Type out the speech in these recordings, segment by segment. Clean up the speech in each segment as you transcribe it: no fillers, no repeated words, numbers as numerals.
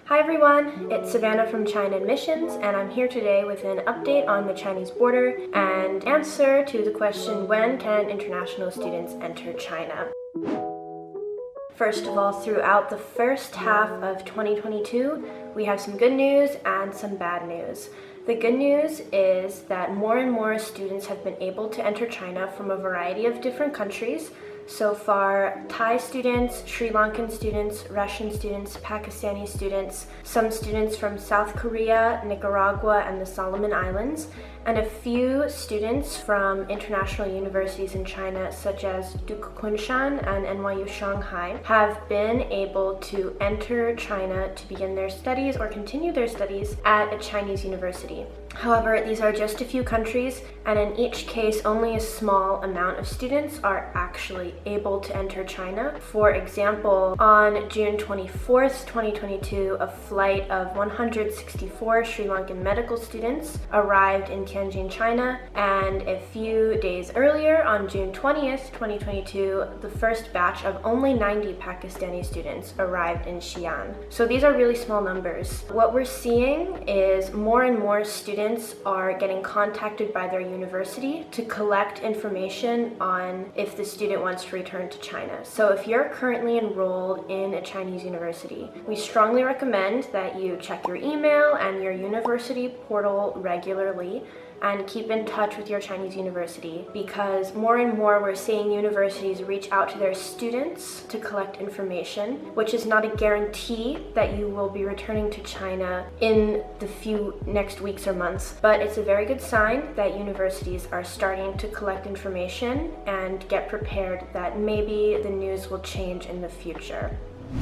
Hi everyone, it's Savannah from China Admissions, and I'm here today with an update on the Chinese border and answer to the question, when can international students enter China? First of all, throughout the first half of 2022, we have some good news and some bad news. The good news is that more and more students have been able to enter China from a variety of different countries. So far, Thai students, Sri Lankan students, Russian students, Pakistani students, some students from South Korea, Nicaragua, and the Solomon Islands, and a few students from international universities in China such as Duke Kunshan and NYU Shanghai have been able to enter China to begin their studies or continue their studies at a Chinese university. However, these are just a few countries, and in each case, only a small amount of students are actually able to enter China. For example, on June 24th, 2022, a flight of 164 Sri Lankan medical students arrived in Tianjin, China, and a few days earlier, on June 20th, 2022, the first batch of only 90 Pakistani students arrived in Xi'an. So these are really small numbers. What we're seeing is more and more students are getting contacted by their university to collect information on if the student wants to return to China. So if you're currently enrolled in a Chinese university, we strongly recommend that you check your email and your university portal regularly and keep in touch with your Chinese university, because more and more we're seeing universities reach out to their students to collect information, which is not a guarantee that you will be returning to China in the few next weeks or months, but it's a very good sign that universities are starting to collect information and get prepared that maybe the news will change in the future.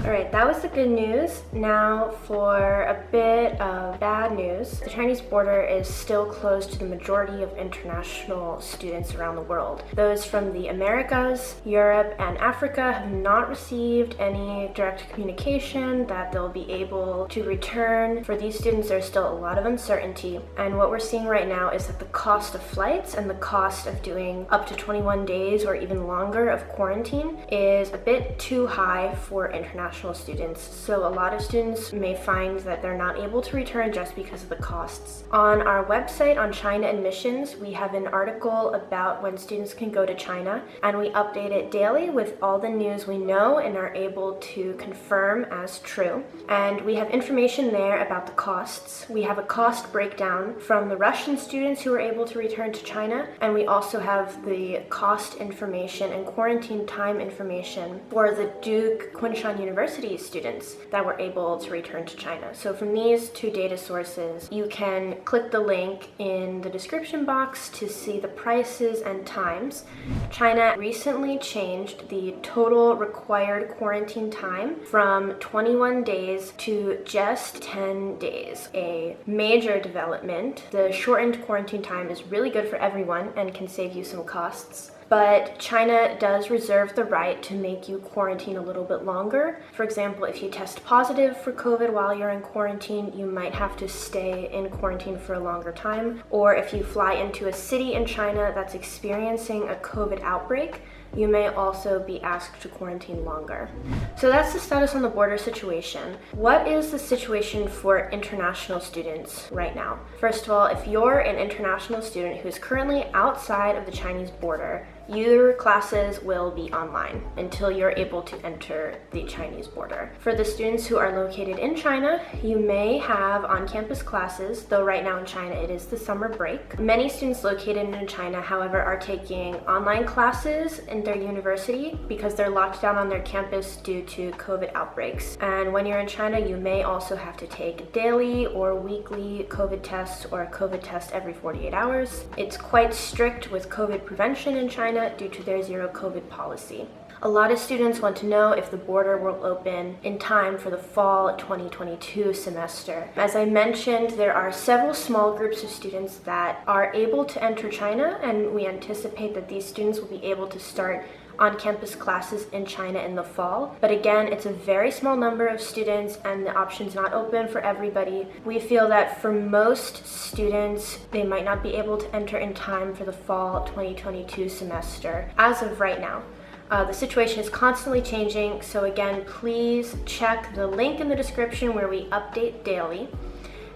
Alright, that was the good news. Now for a bit of bad news. The Chinese border is still closed to the majority of international students around the world. Those from the Americas, Europe, and Africa have not received any direct communication that they'll be able to return. For these students, there's still a lot of uncertainty, and what we're seeing right now is that the cost of flights and the cost of doing up to 21 days or even longer of quarantine is a bit too high for international students. So a lot of students may find that they're not able to return just because of the costs. On our website on China Admissions, we have an article about when students can go to China, and we update it daily with all the news we know and are able to confirm as true. And we have information there about the costs. We have a cost breakdown from the Russian students who are able to return to China, and we also have the cost information and quarantine time information for the Duke Kunshan University students that were able to return to China. So from these two data sources, you can click the link in the description box to see the prices and times. China recently changed the total required quarantine time from 21 days to just 10 days. A major development. The shortened quarantine time is really good for everyone and can save you some costs. But China does reserve the right to make you quarantine a little bit longer. For example, if you test positive for COVID while you're in quarantine, you might have to stay in quarantine for a longer time. Or if you fly into a city in China that's experiencing a COVID outbreak, you may also be asked to quarantine longer. So that's the status on the border situation. What is the situation for international students right now? First of all, if you're an international student who is currently outside of the Chinese border, your classes will be online until you're able to enter the Chinese border. For the students who are located in China, you may have on-campus classes, though right now in China it is the summer break. Many students located in China, however, are taking online classes in their university because they're locked down on their campus due to COVID outbreaks. And when you're in China, you may also have to take daily or weekly COVID tests or a COVID test every 48 hours. It's quite strict with COVID prevention in China due to their zero COVID policy. A lot of students want to know if the border will open in time for the fall 2022 semester. As I mentioned, there are several small groups of students that are able to enter China, and we anticipate that these students will be able to start on-campus classes in China in the fall. But again, it's a very small number of students and the option's not open for everybody. We feel that for most students, they might not be able to enter in time for the fall 2022 semester as of right now. The situation is constantly changing, so again, please check the link in the description where we update daily.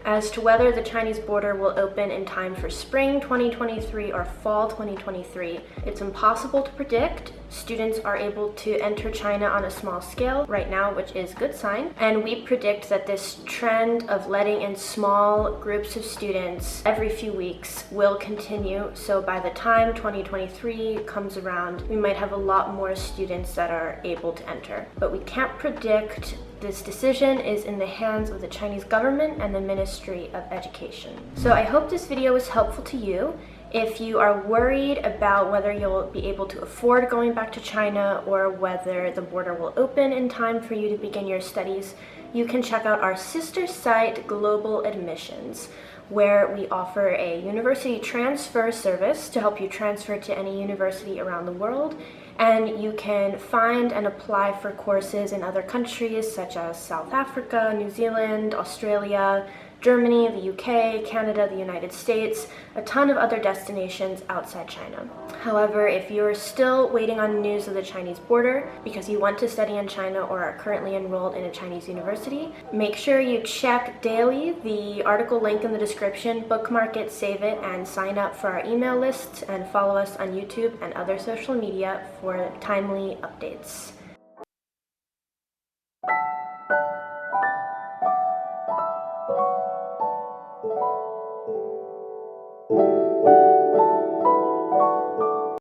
As to whether the Chinese border will open in time for spring 2023 or fall 2023, it's impossible to predict. Students are able to enter China on a small scale right now, which is a good sign. And we predict that this trend of letting in small groups of students every few weeks will continue. So by the time 2023 comes around, we might have a lot more students that are able to enter. But we can't predict. This decision is in the hands of the Chinese government and the Ministry of Education. So I hope this video was helpful to you. If you are worried about whether you'll be able to afford going back to China or whether the border will open in time for you to begin your studies, you can check out our sister site, Global Admissions, where we offer a university transfer service to help you transfer to any university around the world. And you can find and apply for courses in other countries such as South Africa, New Zealand, Australia, Germany, the UK, Canada, the United States, a ton of other destinations outside China. However, if you're still waiting on news of the Chinese border because you want to study in China or are currently enrolled in a Chinese university, make sure you check daily the article link in the description, bookmark it, save it, and sign up for our email list and follow us on YouTube and other social media for timely updates.